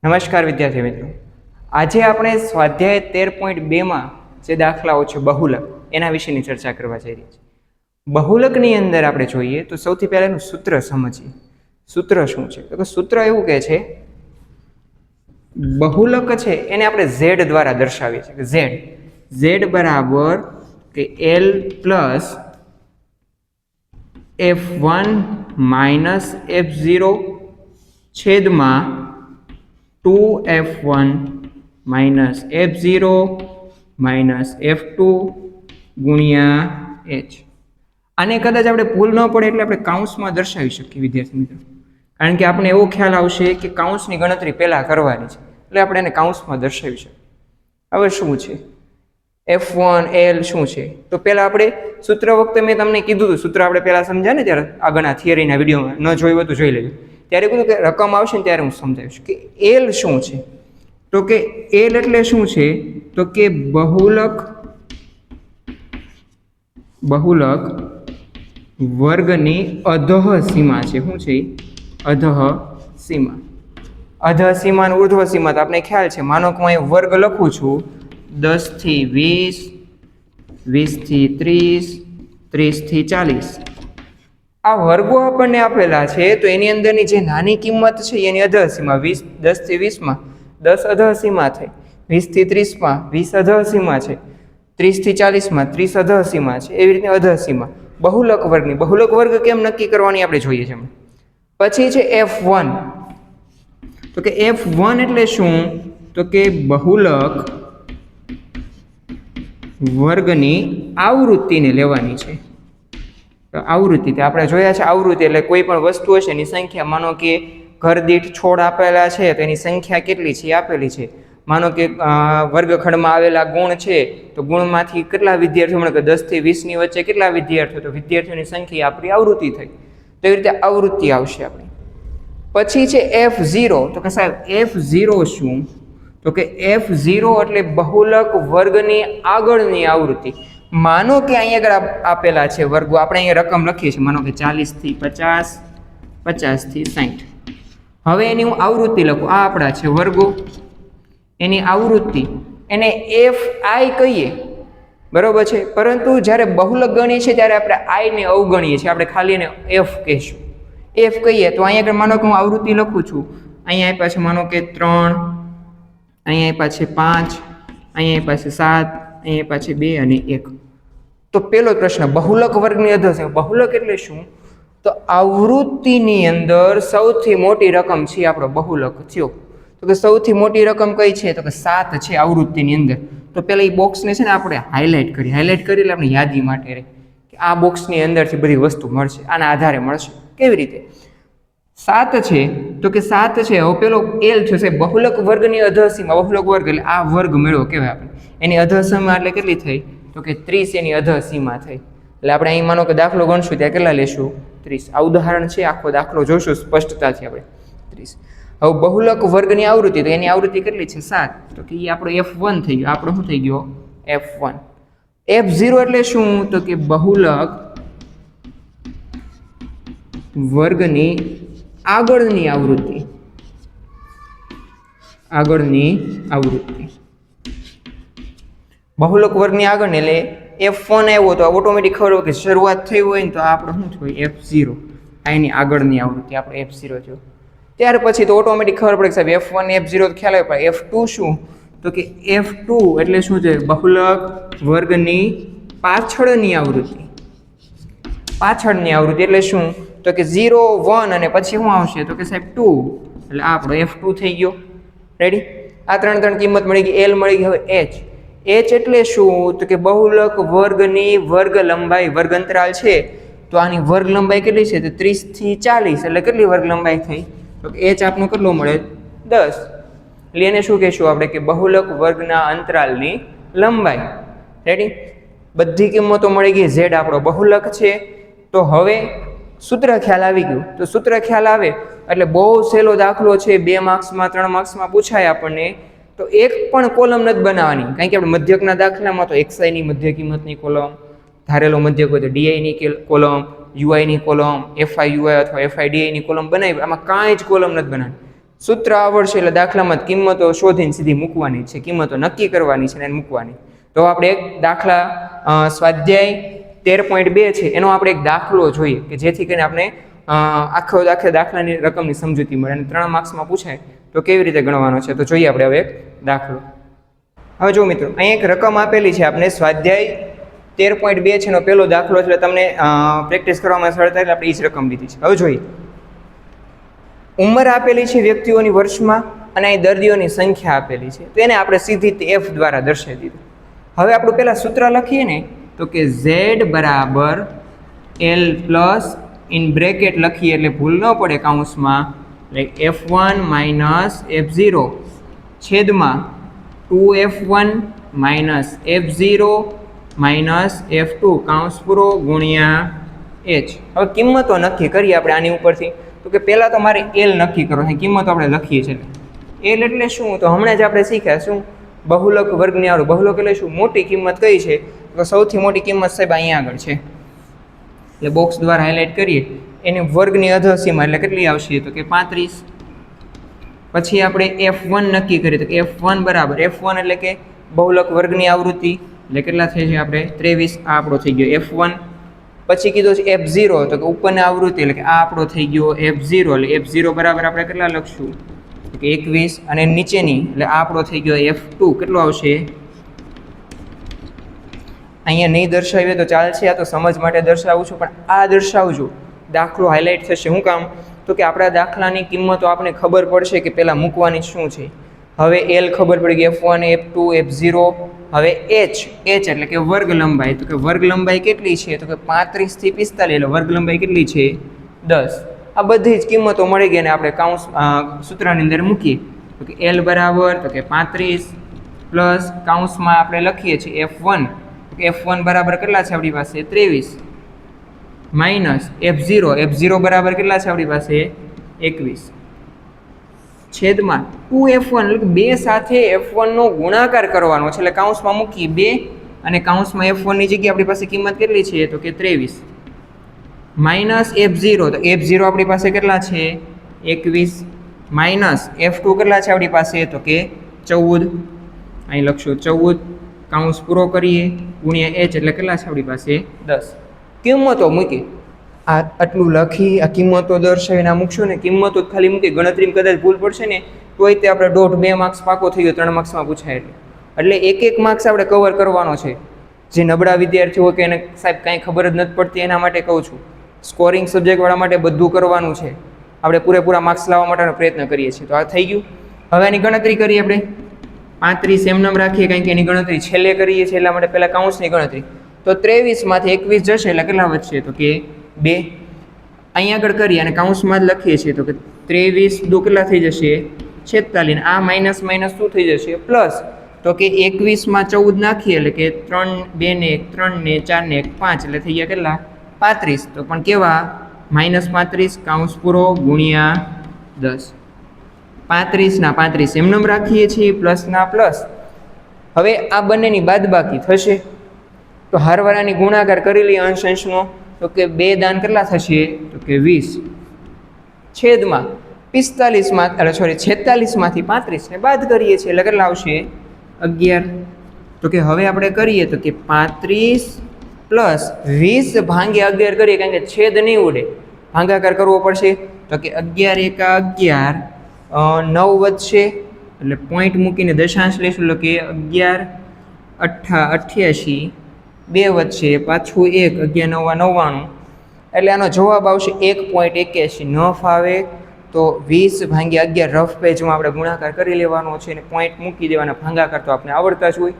નમસ્કાર વિદ્યાર્થી મિત્રો, આજે આપણે સ્વાધ્યાય 13.2માં જે દાખલાઓ છે બહુલક એના વિશેની ચર્ચા કરવા જઈ રહી છીએ. બહુલકની અંદર આપણે જોઈએ તો સૌથી પહેલા એનું સૂત્ર સમજીએ. સૂત્ર શું છે? તો સૂત્ર એવું કહે છે બહુલક છે એને આપણે z દ્વારા દર્શાવીએ છીએ કે z બરાબર કે l plus f1 minus f0 છેદમાં 2f1 minus f0 minus f2 ગુણ્યા h. આને કદાચ આપણે ભૂલ ન પડે એટલે આપણે કાઉન્સમાં દર્શાવી શકીએ વિદ્યાર્થી મિત્રો, કારણ કે આપણે એવો ખ્યાલ આવશે કે કાઉન્સની ગણતરી પહેલાં કરવાની છે એટલે આપણે એને કાઉન્સમાં દર્શાવી શકીએ. હવે શું છે f1 l શું છે? તો પહેલાં આપણે સૂત્ર વખતે મેં તમને કીધું હતું, સૂત્ર આપણે પહેલાં સમજ્યા ને ત્યારે આગળના થિયરીના વિડીયોમાં, ન જોયું હોય તો જોઈ લેજો. ત્યારે કીધું કે રકમ આવશે ને ત્યારે હું સમજાવીશ કે એલ શું છે. તો કે એલ એટલે શું છે? તો કે બહુલક વર્ગની અધઃ સીમા છે. શું છે? અધઃ સીમા. અધઃ સીમા અને ઉર્ધ્વ સીમા તો આપણે ખ્યાલ છે. માનો કે હું અહીં વર્ગ લખું છું 10 થી 20, 20 થી 30, 30 થી 40. આ વર્ગો આપણને આપેલા છે તો એની અંદરની જે નાની કિંમત છે એની અધઃ સીમા 10 થી 20માં 10 અધઃ સીમા થઈ, 20 થી 30માં 20 અધઃ સીમા છે, 30 થી 40માં 30 અધઃ સીમા છે. એવી રીતે અધઃ સીમા બહુલક વર્ગની. બહુલક વર્ગ કેમ નક્કી કરવાની આપણે જોઈએ છે. પછી છે f1. તો કે f1 એટલે શું? તો કે બહુલક વર્ગની આવૃત્તિને લેવાની છે. આવૃત્તિ આપણે જોયા છે. આવૃત્તિ એટલે કોઈ પણ વસ્તુ હશે એની સંખ્યા, માનો કે ઘર દીઠ છોડ આપેલા છે તો એની સંખ્યા કેટલી છે એ આપેલી છે. માનો કે વર્ગખંડમાં આવેલા ગુણ છે તો ગુણમાંથી કેટલા વિદ્યાર્થીઓ મળે કે 10 થી 20ની વચ્ચે કેટલા વિદ્યાર્થીઓ, તો વિદ્યાર્થીઓની સંખ્યા આપણી આવૃત્તિ થઈ. તો એવી રીતે આવૃત્તિ આવશે આપણી. પછી છે f0. તો કે સાહેબ f0 શું? તો કે f0 એટલે બહુલક વર્ગની આગળની આવૃત્તિ. માનો કે અહીંયા આગળ આપેલા છે વર્ગો, આપણે અહીંયા રકમ લખીએ છીએ, માનો કે 40 થી 50, 50 થી 60. હવે એની હું આવૃત્તિ લખું. આ આપણા છે વર્ગો, એની આવૃત્તિ એને fi કહીએ, બરોબર છે. પરંતુ જ્યારે બહુલક ગણીએ છીએ ત્યારે આપણે i ને અવગણીએ છીએ, આપણે ખાલી એને f કહીશું. f કહીએ તો અહીંયા આગળ માનો કે હું આવૃત્તિ લખું છું, અહીંયા આપ્યા છે માનો કે 3, અહીંયા આપ્યા છે 5, અહીંયા આપ્યા છે 7, અહીંયા આપ્યા છે 2 અને 1. તો પેલો પ્રશ્ન બહુલક વર્ગની અધઃ સીમા. બહુલક એટલે શું? તો આવૃત્તિની અંદર સૌથી મોટી રકમ છે આપણો બહુલક થયો. તો કે સૌથી મોટી રકમ કઈ છે? તો કે 7 છે આવૃત્તિની અંદર. તો પેલા એ બોક્સને છે ને આપણે હાઇલાઇટ કરી એટલે આપણે યાદી માટે રહે કે આ બોક્સની અંદરથી બધી વસ્તુ મળશે, આના આધારે મળશે. કેવી રીતે? 7 છે તો કે 7 છે. હવે પેલો એલ થશે બહુલક વર્ગની અધઃ સીમા. બહુલક વર્ગ એટલે આ વર્ગ મેળવો કહેવાય આપણે. એની અધઃ સીમા એટલે કેટલી થઈ? તો કે 30 એની અધઃ સીમા થઈ. એટલે આપણે અહીં માનો કે દાખલો ગણશું ત્યાં કેટલા લેશું? 30. આ ઉદાહરણ છે, આખો દાખલો જોશું સ્પષ્ટતાથી આપણે. 30. હવે બહુલક વર્ગની આવૃત્તિ, તો એની આવૃત્તિ કેટલી છે? 7. તો કે એ આપણો f1 થઈ ગયો. આપણો શું થઈ ગયો? f1. f0 એટલે શું? તો કે બહુલક વર્ગની આગળની આવૃત્તિ. બહુલક વર્ગની આગળ એટલે f1 આવ્યો તો ઓટોમેટિક ખબર હોય કે શરૂઆત થઈ હોય ને તો આપણે શું થયું? f0. આ એની આગળની આવૃત્તિ આપણે f0 થયો. ત્યાર પછી તો ઓટોમેટિક ખબર પડે કે સાહેબ f1 f0 ખ્યાલ આવે. પણ f2 શું? તો કે f2 એટલે શું છે? બહુલક વર્ગની પાછળની આવૃત્તિ. પાછળની આવૃત્તિ એટલે શું? તો કે 0, 1 અને પછી શું આવશે? તો કે સાહેબ 2. એટલે આપણો f2 થઈ ગયો. રેડી? આ ત્રણ કિંમત મળી ગઈ. l મળી ગઈ. હવે h. h એટલે શું? તો કે બહુલક વર્ગની વર્ગ લંબાઈ. વર્ગ અંતરાલ છે તો આની વર્ગ લંબાઈ કેટલી છે? તો 30 થી 40. એટલે કેટલી વર્ગ લંબાઈ થઈ? તો કે h આપનો કેટલો મળે? 10. એટલે એને શું કહેશું આપણે? કે બહુલક વર્ગના અંતરાલની લંબાઈ. રેડી? બધી કિંમતો મળી ગઈ. z આપણો બહુલક છે. તો હવે સૂત્ર ખ્યાલ આવી ગયું. તો સૂત્ર ખ્યાલ આવે એટલે બહુ સહેલો દાખલો છે, 2 માર્ક્સમાં 3 માર્ક્સમાં પૂછાય આપણને. તો એક પણ કોલમ નથી બનાવવાની, કારણ કે આપણે મધ્યકના દાખલામાં તો xi ની મધ્ય કિંમતની કોલમ, ધારેલો મધ્યક હોય તો di ની કોલમ, ui ની કોલમ, fi ui અથવા fi di ની કોલમ બનાવી. આમાં કાંઈ જ કોલમ નથી બનાવવાની. સૂત્ર આવડશે એટલે દાખલામાં કિંમતો શોધીને સીધી મૂકવાની છે, કિંમતો નક્કી કરવાની છે અને મૂકવાની. તો આપણે એક દાખલા સ્વાધ્યાય 13.2 છે એનો આપણે એક દાખલો જોઈએ કે જેથી કરીને આપણે આખે દાખલાની રકમની સમજૂતી મળે અને 3 માર્ક્સમાં પૂછાય તો કેવી રીતે ગણવાનો છે. તો જોઈએ આપણે હવે એક દાખલો. હવે જો મિત્રો અહીં એક રકમ આપેલી છે આપણે સ્વાધ્યાય 13.2 છે એનો પહેલો દાખલો એટલે તમને પ્રેક્ટિસ કરવામાં સરળતા એટલે આપણે એ જ રકમ લીધી છે. હવે જોઈએ ઉંમર આપેલી છે વ્યક્તિઓની વર્ષમાં અને અહીં દર્દીઓની સંખ્યા આપેલી છે તો એને આપણે સીધી F દ્વારા દર્શાવી દીધું. હવે આપણું પહેલાં સૂત્ર લખીએ ને તો કે Z બરાબર L પ્લસ ઇન બ્રેકેટ લખીએ એટલે ભૂલ ન પડે કાઉન્સમાં એટલે F1 માઇનસ F0 છેદમાં 2F1 minus F0 minus F2 કાઉન્સ પૂરો ગુણ્યા H. હવે કિંમતો નક્કી કરીએ આપણે આની ઉપરથી. તો કે પહેલાં તો મારે L નક્કી કરો, અહીં કિંમતો આપણે લખીએ છીએ. L એટલે શું? તો હમણાં જ આપણે શીખ્યા શું બહુલક વર્ગની આવડું. બહુલક એટલે શું? મોટી કિંમત કઈ છે? તો સૌથી મોટી કિંમત સાહેબ અહીંયા આગળ છે એટલે બોક્સ દ્વારા હાઇલાઇટ કરીએ એની વર્ગની અધસીમા એટલે કેટલી આવશે તો કે 35. પછી આપણે F1 નક્કી કરીએ તો કે F1 બરાબર F1 એટલે કે બહુલક વર્ગની આવૃત્તિ એટલે કેટલા થાય છે આપણે 23. આ આપણો થઈ ગયો F1. પછી કીધું છે F0 તો કે ઉપરની આવૃત્તિ એટલે કે આ આપણો થઈ ગયો F0 એટલે F0 બરાબર આપણે કેટલા લખશું તો કે 21 અને નીચેની એટલે આ આપણો થઈ ગયો F2 કેટલો આવશે અહીંયા નહીં દર્શાવીએ તો ચાલશે, આ તો સમજ માટે દર્શાવું છું પણ આ દર્શાવજો દાખલો હાઇલાઇટ થશે. શું કામ તો કે આપણા દાખલાની કિંમતો આપણે ખબર પડશે કે પહેલાં મૂકવાની શું છે. હવે L ખબર પડી ગઈ F1 F2 F0. હવે H એટલે કે વર્ગ લંબાઈ તો કે વર્ગ લંબાઈ કેટલી છે તો કે 35 થી 45 એટલે વર્ગ લંબાઈ કેટલી છે 10. આ બધી જ કિંમતો મળી ગઈ અને આપણે કાઉન્સ સૂત્રની અંદર મૂકીએ તો કે L બરાબર તો કે 35 પ્લસ કાઉન્સમાં આપણે લખીએ છીએ F1 તો કે F1 બરાબર કેટલા છે આપણી પાસે 23 માઇનસ F0 બરાબર કેટલા છે આપણી પાસે 21 છેદમાં 2F1 એટલે કે 2 સાથે F1 નો ગુણાકાર કરવાનો છે એટલે કાઉન્સમાં મૂકી 2 અને કાઉન્સમાં F1 ની જગ્યાએ આપણી પાસે કિંમત કેટલી છે તો કે 23 માઇનસ F0 તો F0 આપણી પાસે કેટલા છે 21 માઇનસ F2 કેટલા છે આપણી પાસે તો કે 14. અહીં લખશું 14 કાઉન્સ પૂરો કરીએ ગુણ્યા H એટલે કેટલા છે આપણી પાસે 10. કિંમતો મૂકી આટલું લખી આ કિંમતો દર્શાવીને આ મૂકશું ને કિંમતો ખાલી મૂકી ગણતરીમાં કદાચ ભૂલ પડશે ને તોય તે આપણે 1.5 માર્ક્સ પાકો થઈ ગયો 3 માર્ક્સમાં પૂછાય એટલે એક માર્ક્સ આપણે કવર કરવાનો છે. જે નબળા વિદ્યાર્થીઓ કે એને સાહેબ કાંઈ ખબર જ નથી પડતી એના માટે કહું છું સ્કોરિંગ સબ્જેક્ટવાળા માટે બધું કરવાનું છે. આપણે પૂરેપૂરા માર્ક્સ લાવવા માટેનો પ્રયત્ન કરીએ છીએ. તો આ થઈ ગયું. હવે એની ગણતરી કરીએ આપણે 35 એમનેમ રાખીએ કારણ કે એની ગણતરી છેલ્લે કરીએ છીએ એટલા માટે પહેલાં કાઉન્સની ગણતરી તો 23 માંથી 21 જશે એટલે કેટલા વધશે તો કે 2. અહીં આગળ કરીએ અને કાઉન્સમાં જ લખીએ છીએ તો કે 23 દો કેટલા થઈ જશે 46. આ માઇનસ માઇનસ શું થઈ જશે પ્લસ તો કે 21માં 14 નાખીએ એટલે કે 3 2 ને 1 3 ને 4 ને 1 5 એટલે થઈ ગયા કેટલા 35. તો પણ કેવા -35 કાઉન્સ પૂરો ગુણ્યા 10. 35 ના 35 એમનેમ રાખીએ છીએ પ્લસ ના પ્લસ. હવે આ બંનેની બાદબાકી થશે તો હારવાળાની ગુણાકાર કરી લઈએ અંશ અંશનો તો કે 2 દાન કેટલા થશે તો કે 20 છેદમાં 46 માંથી 35 ને બાદ કરીએ છીએ એટલે કેટલા આવશે 11. તો કે હવે આપણે કરીએ તો કે 35 પ્લસ 20 ભાંગ્યા 11 કરીએ કારણ કે છેદ નહીં ઉડે ભાગાકાર કરવો પડશે તો કે 11 એકા 11 9 વધશે એટલે પોઈન્ટ મૂકીને દશાંશ લઈશું એટલે કે 11 88 2 વધશે પાછું 1 11 9 99 એટલે આનો જવાબ આવશે 1.81. ન ફાવે તો 20 ભાંગ્યા 11 રફ પેજમાં આપણે ગુણાકાર કરી લેવાનો છે અને પોઈન્ટ મૂકી દેવાના ભાગાકાર તો આપણે આવડતા જ હોય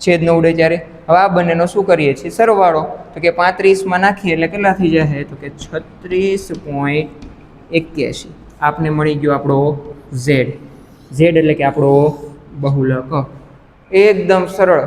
છેદ ન ઉડે ત્યારે. હવે આ બંનેનો શું કરીએ છીએ સરવાળો તો કે 35માં નાખીએ એટલે કેટલા થઈ જશે તો કે 36.81. આપને મળી ગયો આપણો Z એટલે કે આપણો બહુલક. એકદમ સરળ,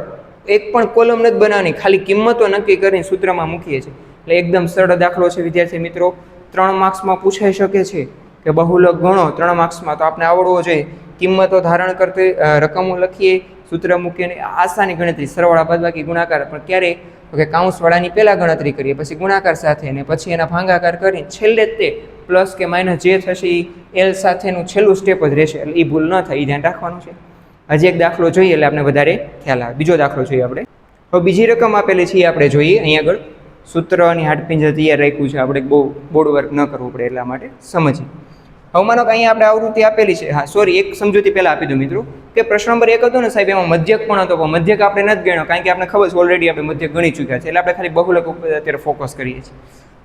એક પણ કોલમ નથી બનાવવાની, ખાલી કિંમતો નક્કી કરીને સૂત્રમાં મૂકીએ છીએ એટલે એકદમ સરળ દાખલો છે વિદ્યાર્થી મિત્રો. 3 માર્ક્સમાં પૂછાઈ શકે છે કે બહુલક ગણો 3 માર્ક્સમાં તો આપણે આવડવો જોઈએ. કિંમતો ધારણ કરતી રકમો લખીએ સૂત્ર મૂકીને આસાની ગણતરી સરવાળા બાદબાકી ગુણાકાર પણ ક્યારે તો કે કાઉન્સવાળાની પહેલાં ગણતરી કરીએ પછી ગુણાકાર સાથે અને પછી એના ભાગાકાર કરીને છેલ્લે તે પ્લસ કે માઇનસ જે થશે એ એલ સાથેનું છેલ્લું સ્ટેપ જ રહેશે, એટલે એ ભૂલ ન થાય, એ ધ્યાન રાખવાનું છે. હજી એક દાખલો જોઈએ એટલે આપણે વધારે ખ્યાલ આવે. બીજો દાખલો જોઈએ આપણે. હવે બીજી રકમ આપેલી છે એ આપણે જોઈએ. અહીં આગળ સૂત્ર અને હાડપિંજર તૈયાર રાખ્યું છે, આપણે બહુ બોર્ડ વર્ક ન કરવું પડે એટલા માટે સમજીએ. હવે માનો કે અહીંયા આપણે આવૃત્તિ આપેલી છે. હા સોરી, એક સમજૂતી પહેલાં આપી દઉં મિત્રો કે પ્રશ્ન નંબર 1 હતો ને સાહેબ, એમાં મધ્યક પણ હતો, પણ મધ્યક આપણે નથી ગણ્યો કારણ કે આપણે ખબર છે ઓલરેડી આપણે મધ્યક ગણી ચૂક્યા છે, એટલે આપણે ખાલી બહુલક ઉપર અત્યારે ફોકસ કરીએ છીએ.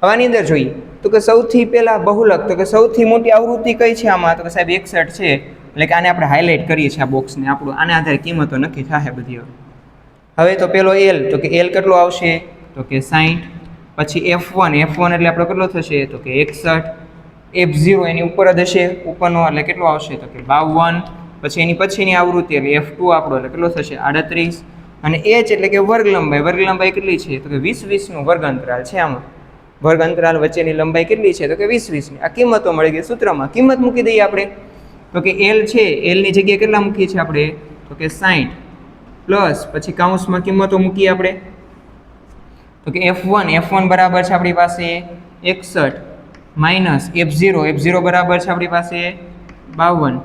હવે આની અંદર જોઈએ તો કે સૌથી પહેલા બહુલક, તો કે સૌથી મોટી આવૃત્તિ કઈ છે આમાં, તો કે સાહેબ 61 છે, એટલે કે આને આપણે હાઇલાઇટ કરીએ છીએ આ બોક્સને, આપણું આના આધારે કિંમતો નક્કી થાય બધી. હવે તો પેલો એલ, તો કે એલ કેટલો આવશે, તો કે 60. પછી F1 એટલે આપણો કેટલો થશે, તો કે 61. F0 એની ઉપર જ હશે, ઉપરનો એટલે કેટલો આવશે, તો કે 52. પછી એની પછીની આવૃત્તિ એટલે F2 આપણો એટલે કેટલો થશે, 38. અને H એટલે કે વર્ગ લંબાઈ કેટલી છે, તો કે 20 નું વર્ગ અંતરાલ છે. આમાં વર્ગ અંતરાલ વચ્ચેની લંબાઈ કેટલી છે, તો કે 20 ની. આ કિંમતો મળી ગઈ સૂત્રમાં. કિંમત મૂકી દઈએ આપણે, તો કે L છે, L ની જગ્યાએ કેટલા મૂકીએ છીએ આપણે, તો કે 60 પ્લસ પછી કાઉન્સમાં કિંમતો મૂકીએ આપણે, તો કે F1 બરાબર છે આપણી પાસે 61 માઇનસ F0 બરાબર છે આપણી પાસે 52.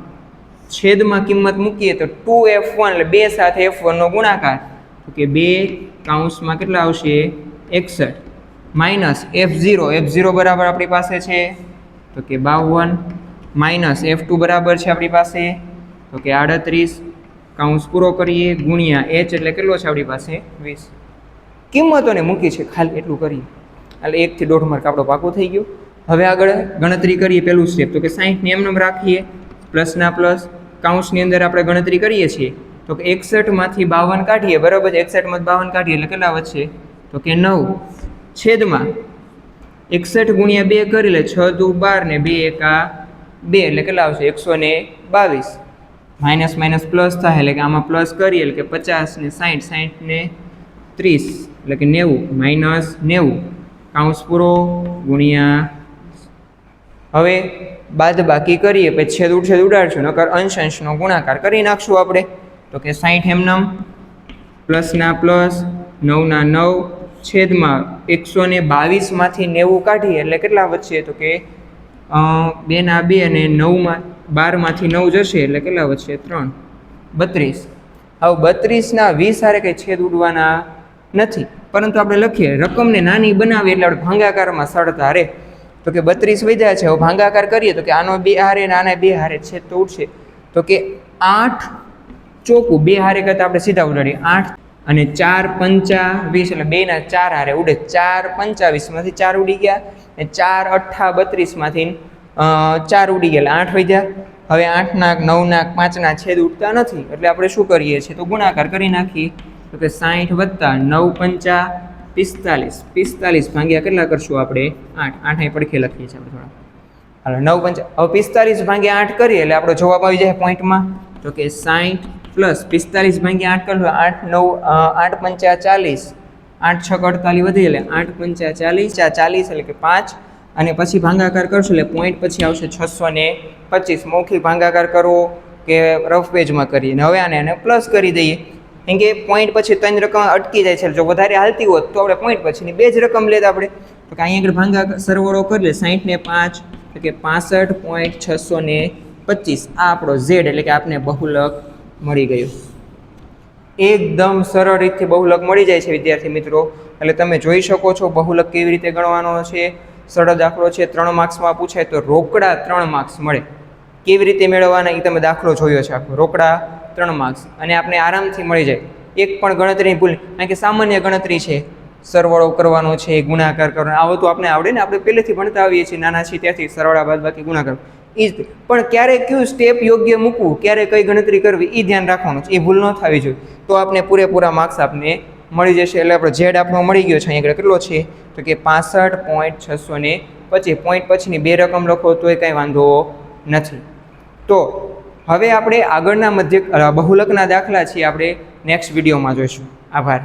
છેદમાં કિંમત મૂકીએ તો 2F1 એટલે 2 સાથે F1 નો ગુણાકાર, તો કે 2 કાઉન્સમાં કેટલા આવશે 61 માઇનસ F0 બરાબર આપણી પાસે છે, તો કે 52 માઇનસ F2 બરાબર છે આપણી પાસે, તો કે 38 કાઉન્સ પૂરો કરીએ ગુણ્યા H એટલે કેટલો છે આપણી પાસે 20. કિંમતોને મૂકી છે ખાલી એટલું કરીએ એટલે 1 થી 1.5 માર્ક આપણો પાકો થઈ ગયો. હવે આગળ ગણતરી કરીએ પહેલું સ્ટેપ, તો કે 60 ને એમ રાખીએ, પ્લસના પ્લસ કાઉન્સની અંદર આપણે ગણતરી કરીએ છીએ, તો કે 61 માંથી 52 કાઢીએ, બરાબર છે. 61 માંથી 52 કાઢીએ એટલે કેટલા વધશે, તો કે 9 છેદમાં 61 ગુણ્યા 2 કરી લે, 6 દુ 12 ને 2 એકા 2 એટલે કેટલા આવશે 122. માઇનસ માઇનસ પ્લસ થાય એટલે કે આમાં પ્લસ કરીએ એટલે કે 50 ને 60 ને 30 એટલે કે 90 માઇનસ 90 કાઉન્સ પૂરો ગુણ્યા. હવે બાદ બાકી કરીએ પછી છેદ ઉડાડશું, નકર અંશનો ગુણાકાર કરી નાખશું આપણે, તો કે 60 એમનામ પ્લસના પ્લસ 9 ના 9 છેદમાં 122 માંથી 90 કાઢીએ એટલે કેટલા વધશે, તો કે 2 ના 2 અને 9 12 માંથી 9 જશે એટલે કેટલા વધશે 3 32. હવે 32 ના 20 હારે કંઈ છેદ ઉડવાના નથી, પરંતુ આપણે લખીએ રકમને નાની બનાવીએ એટલે આપણે ભાંગાકારમાં સરળતા રહે, તો કે 32 વધ્યા છે. હવે ભાંગાકાર કરીએ તો કે આનો 2 હારે અને આના 2 હારે છેદ તો ઉડશે, તો કે 8 ચોકું 2 હારે કરતાં આપણે સીધા ઉડાડીએ 8 અને 4 પંચા 20 એટલે 2 ના 4 હારે ઉડે, 4 25 માંથી 4 ઉડી ગયા અને 4 અઠ્ઠા 32 માંથી 4 ઉડી ગયા એટલે 8 વધ્યા. હવે 8 ના 9 ના 5 ના છેદ ઉડતા નથી એટલે આપણે શું કરીએ છીએ, તો ગુણાકાર કરી નાખીએ, તો કે 60 વત્તા 9 પંચા 45 ભાગ્યા કેટલા કરશું આપણે 8 અહીં પડખે લખીએ છીએ આપણે થોડા. હાલો 9 પંચા, હવે 45 ભાગ્યા 8 કરીએ એટલે આપણો જવાબ આવી જાય પોઈન્ટમાં, તો કે 60 પ્લસ 45 ભાગ્યા 8 કરશું 8 પંચા 40 8 6 48 વધી એટલે 8 પંચા 40 એટલે કે 5 અને પછી ભાંગાકાર કરશું એટલે પોઈન્ટ પછી આવશે 625. મૌખિક ભાંગાકાર કરવો કે રફ પેજમાં કરીએ ને હવે આને પ્લસ કરી દઈએ, કેમ કે પોઈન્ટ પછી 3 રકમ અટકી જાય છે, જો વધારે હાલતી હોત તો આપણે પોઈન્ટ પછીની 2 જ રકમ લેતા આપણે, તો કે અહીં આગળ ભાંગાકાર સરવાળો કરી લે 60 ને 5 એટલે કે 65.625. આ આપણો Z એટલે કે આપને બહુલક મળી ગયું. એકદમ સરળ રીતથી બહુલક મળી જાય છે વિદ્યાર્થી મિત્રો, એટલે તમે જોઈ શકો છો બહુલક કેવી રીતે ગણવાનો છે. સરળ દાખલો છે, 3 માર્ક્સમાં પૂછાય તો રોકડા 3 માર્ક્સ મળે. કેવી રીતે મેળવવાના એ તમે દાખલો જોયો છે આખો, રોકડા 3 માર્ક્સ અને આપણે આરામથી મળી જાય. એક પણ ગણતરીની ભૂલ, કારણ કે સામાન્ય ગણતરી છે, સરવાળો કરવાનો છે, ગુણાકાર કરવાનો, આવું તો આપણે આવડે ને, આપણે પહેલેથી ભણતા આવીએ છીએ નાના છીએ ત્યાંથી, સરવાળા બાદબાકી ગુણાકાર એ જ. પણ ક્યારે કયું સ્ટેપ યોગ્ય મૂકવું, ક્યારે કઈ ગણતરી કરવી એ ધ્યાન રાખવાનું છે, એ ભૂલ ન થવી જોઈએ, તો આપણે પૂરેપૂરા માર્ક્સ આપને મળી જશે. એટલે આપણો ઝેડ આપણો મળી ગયો છે. અહીંયા કેટલો છે, તો કે 65.625. પોઈન્ટ પછીની 2 રકમ લખો તોય કાંઈ વાંધો નથી. તો હવે આપણે આગળના બહુલકના દાખલા છીએ આપણે નેક્સ્ટ વિડીયોમાં જોઈશું. આભાર.